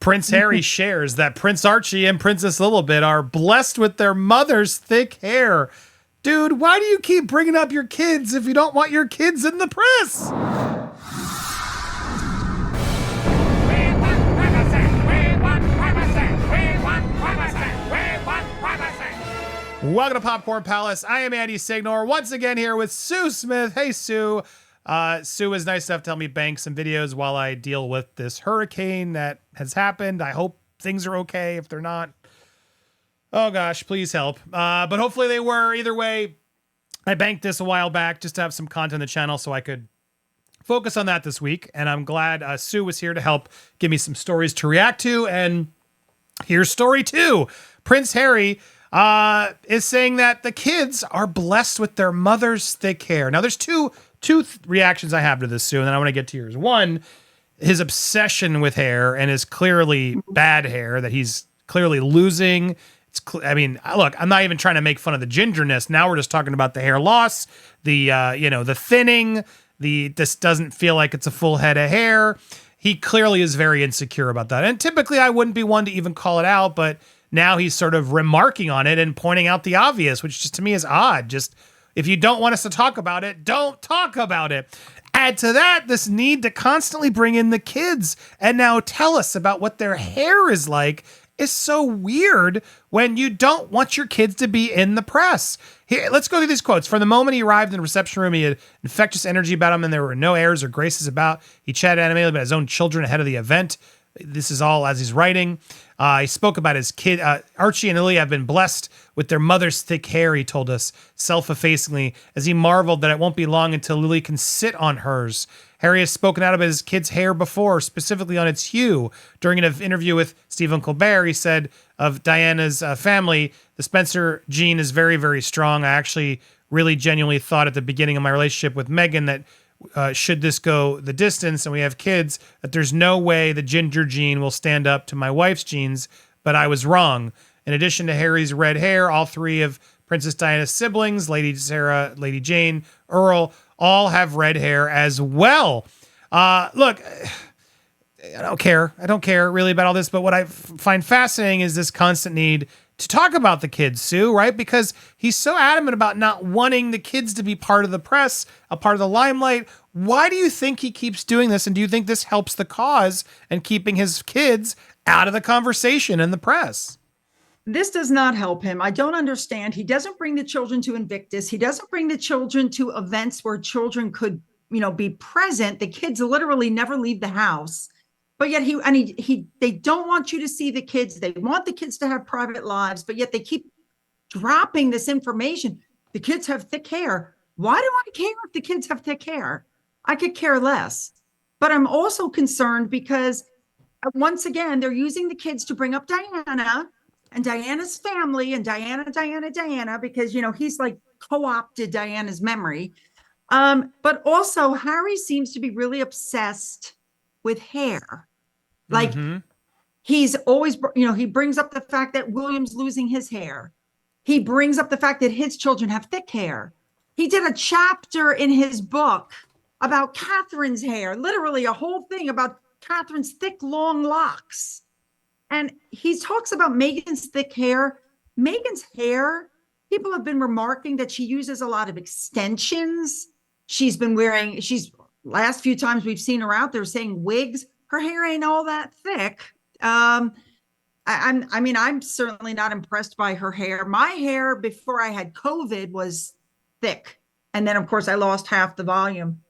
Prince Harry shares that Prince Archie and Princess Lilibet are blessed with their mother's thick hair. Dude, why do you keep bringing up your kids if you don't want your kids in the press? Welcome to Popcorn Palace. I am Andy Signor, once again here with Sue Smith. Hey, Sue. Sue is nice enough to help me bank some videos while I deal with this hurricane that has happened. I hope things are okay. If they're not, oh gosh, please help. But hopefully they were. Either way, I banked this a while back just to have some content on the channel so I could focus on that this week. And I'm glad Sue was here to help give me some stories to react to. And here's story 2. Prince Harry is saying that the kids are blessed with their mother's thick hair. Now, there's two reactions I have to this, Sue, and then I want to get to yours. One, his obsession with hair and his clearly bad hair that he's clearly losing. I mean, look, I'm not even trying to make fun of the gingerness. Now we're just talking about the hair loss, the the thinning. This doesn't feel like it's a full head of hair. He clearly is very insecure about that. And typically, I wouldn't be one to even call it out, but now he's sort of remarking on it and pointing out the obvious, which just to me is odd. Just if you don't want us to talk about it, don't talk about it. Add to that this need to constantly bring in the kids and now tell us about what their hair is like is so weird when you don't want your kids to be in the press. Here, let's go through these quotes. From the moment he arrived in the reception room, he had infectious energy about him and there were no airs or graces about. He chatted animatedly about his own children ahead of the event. This is all as he's writing. He spoke about his kid. Archie and Lily have been blessed with their mother's thick hair, he told us self-effacingly, as he marveled that it won't be long until Lily can sit on hers. Harry has spoken out about his kid's hair before, specifically on its hue. During an interview with Stephen Colbert, he said of Diana's family, the Spencer gene is very, very strong. I actually really genuinely thought at the beginning of my relationship with Meghan that should this go the distance and we have kids, that there's no way the ginger gene will stand up to my wife's genes, but I was wrong. In addition to Harry's red hair, all 3 of Princess Diana's siblings, Lady Sarah, Lady Jane, Earl, all have red hair as well. Look, I don't care. I don't care really about all this, but what I find fascinating is this constant need to talk about the kids, Sue, right? Because he's so adamant about not wanting the kids to be part of the press, a part of the limelight. Why do you think he keeps doing this? And do you think this helps the cause and keeping his kids out of the conversation in the press? This does not help him. I don't understand. He doesn't bring the children to Invictus. He doesn't bring the children to events where children could, be present. The kids literally never leave the house. But yet they don't want you to see the kids. They want the kids to have private lives, but yet they keep dropping this information. The kids have thick hair. Why do I care if the kids have thick hair? I could care less. But I'm also concerned because once again, they're using the kids to bring up Diana and Diana's family and Diana, because, he's like co-opted Diana's memory. But also Harry seems to be really obsessed with hair. Like he's always, he brings up the fact that William's losing his hair. He brings up the fact that his children have thick hair. He did a chapter in his book about Catherine's hair, literally a whole thing about Catherine's thick, long locks. And he talks about Meghan's thick hair. Meghan's hair, people have been remarking that she uses a lot of extensions. Last few times we've seen her out there saying wigs. Her hair ain't all that thick. I'm certainly not impressed by her hair. My hair before I had COVID was thick. And then, of course, I lost half the volume.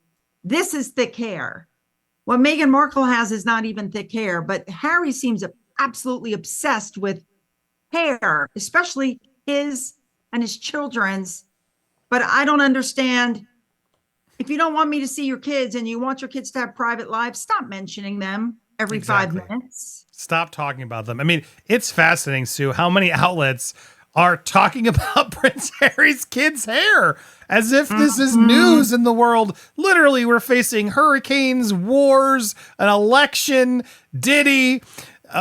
This is thick hair. What Meghan Markle has is not even thick hair, but Harry seems absolutely obsessed with hair, especially his and his children's. But I don't understand. If you don't want me to see your kids and you want your kids to have private lives, stop mentioning them every 5 minutes. Stop talking about them. I mean, it's fascinating, Sue, how many outlets are talking about Prince Harry's kids' hair as if this is news in the world. Literally, we're facing hurricanes, wars, an election, Diddy,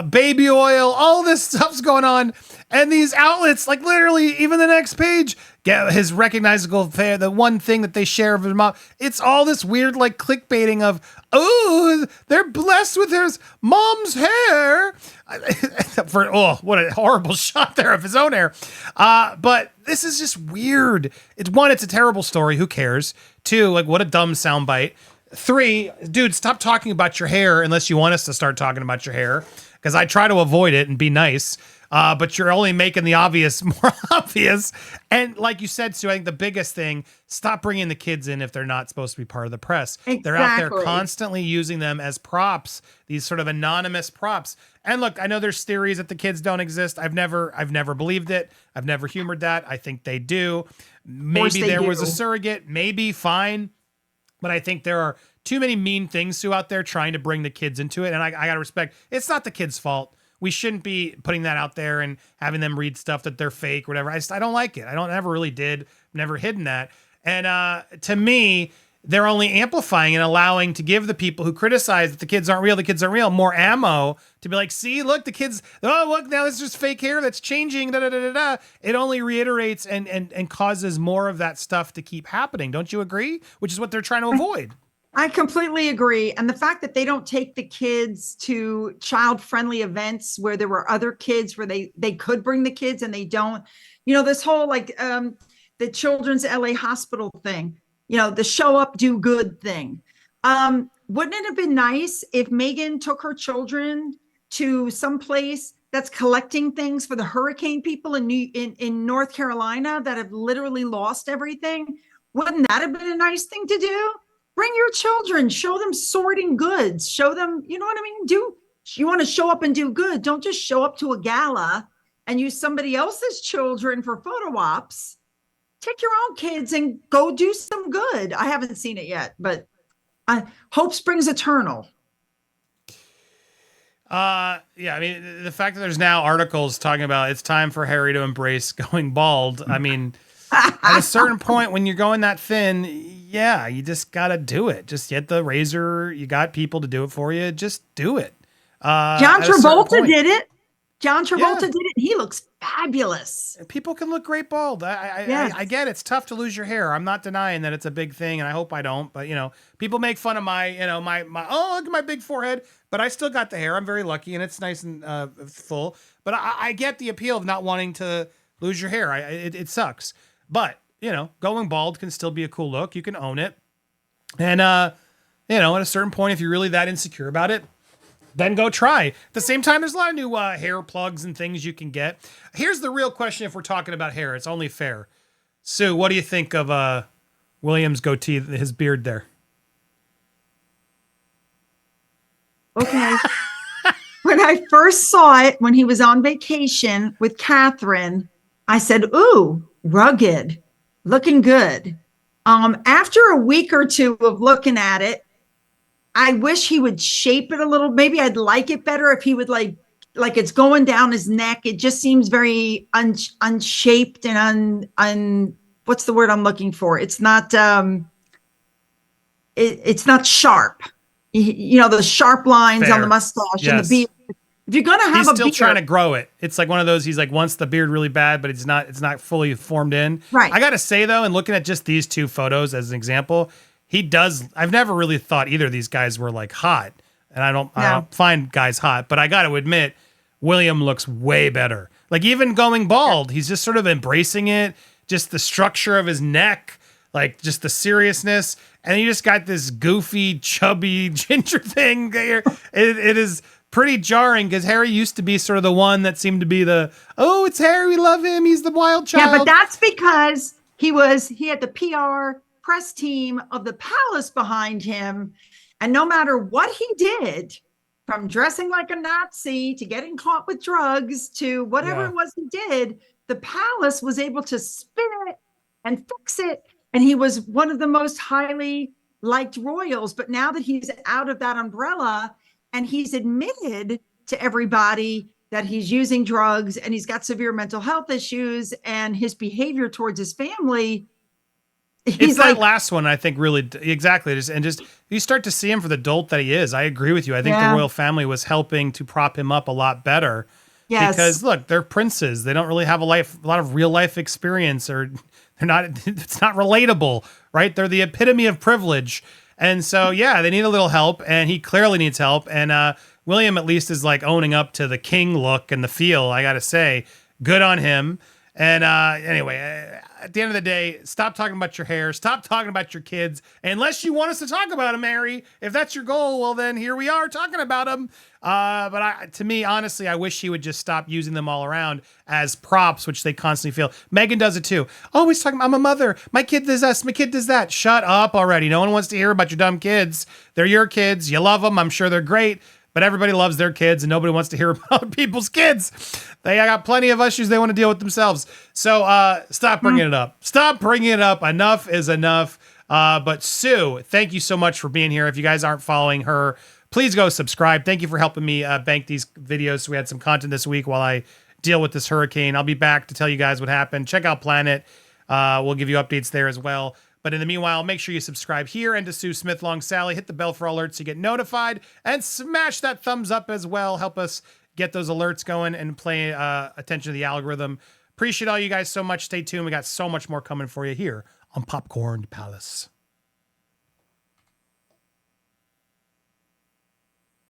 baby oil, all this stuff's going on. And these outlets, like literally even the next page, get his recognizable hair, the one thing that they share of his mom. It's all this weird like clickbaiting of, oh, they're blessed with his mom's hair. What a horrible shot there of his own hair. But this is just weird. It's a terrible story. Who cares? Two, like, what a dumb soundbite. Three, dude, stop talking about your hair unless you want us to start talking about your hair, because I try to avoid it and be nice. But you're only making the obvious more obvious. And like you said, Sue, I think the biggest thing, stop bringing the kids in if they're not supposed to be part of the press. Exactly. They're out there constantly using them as props, these sort of anonymous props. And look, I know there's theories that the kids don't exist. I've never believed it. I've never humored that. I think they do. Maybe there was a surrogate, maybe, fine. But I think there are too many mean things, Sue, out there trying to bring the kids into it. And I got to respect, it's not the kids' fault. We shouldn't be putting that out there and having them read stuff that they're fake or whatever. I don't like it. I never really did. Never hidden that. And to me, they're only amplifying and allowing to give the people who criticize that the kids aren't real, more ammo to be like, see, look, the kids, oh, look, now it's just fake hair that's changing. Da, da, da, da, da. It only reiterates and causes more of that stuff to keep happening. Don't you agree? Which is what they're trying to avoid. I completely agree. And the fact that they don't take the kids to child-friendly events where there were other kids, where they could bring the kids and they don't, this whole the Children's LA Hospital thing, the show up, do good thing. Wouldn't it have been nice if Megan took her children to some place that's collecting things for the hurricane people in North Carolina that have literally lost everything? Wouldn't that have been a nice thing to do? Bring your children, show them sorting goods, show them, you know what I mean? You want to show up and do good. Don't just show up to a gala and use somebody else's children for photo ops. Take your own kids and go do some good. I haven't seen it yet, but hope springs eternal. Yeah, I mean, the fact that there's now articles talking about it's time for Harry to embrace going bald. I mean, at a certain point when you're going that thin, yeah, you just got to do it. Just get the razor. You got people to do it for you. Just do it. John Travolta did it. John Travolta did it. He looks fabulous. People can look great bald. I get it. It's tough to lose your hair. I'm not denying that it's a big thing, and I hope I don't. But, people make fun of my look at my big forehead. But I still got the hair. I'm very lucky, and it's nice and full. But I get the appeal of not wanting to lose your hair. It sucks. But, going bald can still be a cool look. You can own it. And, at a certain point, if you're really that insecure about it, then go try. At the same time, there's a lot of new hair plugs and things you can get. Here's the real question if we're talking about hair. It's only fair. Sue, what do you think of William's goatee, his beard there? Okay. When I first saw it, when he was on vacation with Catherine, I said, ooh, rugged, looking good. After a week or two of looking at it, I wish he would shape it a little. Maybe I'd like it better if he would like it's going down his neck. It just seems very unshaped and what's the word I'm looking for? It's not it's not sharp. The sharp lines on the mustache and the beard. If you're gonna have he's a still beard, trying to grow it. It's like one of those. He's like wants the beard really bad, but it's not fully formed in. Right. I gotta say though, and looking at just these two photos as an example, he does. I've never really thought either of these guys were like hot, and I don't find guys hot. But I got to admit, William looks way better. Like even going bald, he's just sort of embracing it. Just the structure of his neck, like just the seriousness, and you just got this goofy, chubby ginger thing there. It is pretty jarring because Harry used to be sort of the one that seemed to be it's Harry, we love him, he's the wild child. Yeah, but that's because he had the PR press team of the palace behind him, and no matter what he did, from dressing like a Nazi to getting caught with drugs to whatever it was he did, the palace was able to spin it and fix it, and he was one of the most highly liked royals. But now that he's out of that umbrella and he's admitted to everybody that he's using drugs and he's got severe mental health issues and his behavior towards his family, it's that last one, I think, really exactly. Just you start to see him for the dolt that he is. I agree with you. I think the royal family was helping to prop him up a lot better. Yes. Because look, they're princes. They don't really have a lot of real life experience, or they're not. It's not relatable, right? They're the epitome of privilege, and so they need a little help, and he clearly needs help. And William at least is like owning up to the king look and the feel. I gotta say, good on him. And anyway, at the end of the day, stop talking about your hair. Stop talking about your kids. Unless you want us to talk about them, Mary. If that's your goal, well, then here we are talking about them. To me, honestly, I wish he would just stop using them all around as props, which they constantly feel. Megan does it too. Always talking, I'm a mother. My kid does this. My kid does that. Shut up already. No one wants to hear about your dumb kids. They're your kids. You love them. I'm sure they're great. But everybody loves their kids and nobody wants to hear about people's kids. They got plenty of issues they want to deal with themselves. So stop bringing it up. Stop bringing it up. Enough is enough. But Sue, thank you so much for being here. If you guys aren't following her, please go subscribe. Thank you for helping me bank these videos. So we had some content this week while I deal with this hurricane. I'll be back to tell you guys what happened. Check out Planet. We'll give you updates there as well. But in the meanwhile, make sure you subscribe here and to Sue Smith Long Sally. Hit the bell for alerts to get notified and smash that thumbs up as well. Help us get those alerts going and pay attention to the algorithm. Appreciate all you guys so much. Stay tuned. We got so much more coming for you here on Popcorn Palace.